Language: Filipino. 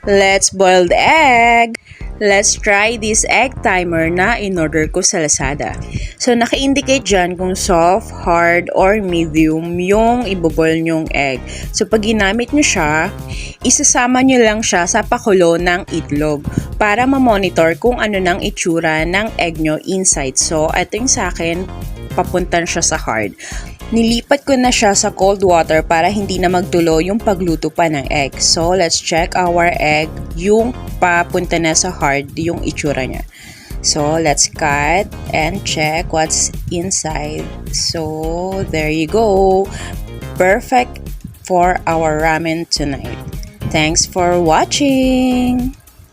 Let's boil the egg! Let's try this egg timer na in-order ko sa Lazada. So, naka-indicate dyan kung soft, hard, or medium yung iboboil nyong egg. So, pag ginamit nyo siya, isasama nyo lang siya sa pakulo ng itlog para ma-monitor kung ano nang itsura ng egg nyo inside. So, ito yung sa akin, papuntan siya sa hard. Nilipat ko na siya sa cold water para hindi na magtulo yung pagluto pa ng egg. So, let's check our egg. Yung papunta na sa hard, yung itsura niya. So, let's cut and check what's inside. So, there you go. Perfect for our ramen tonight. Thanks for watching!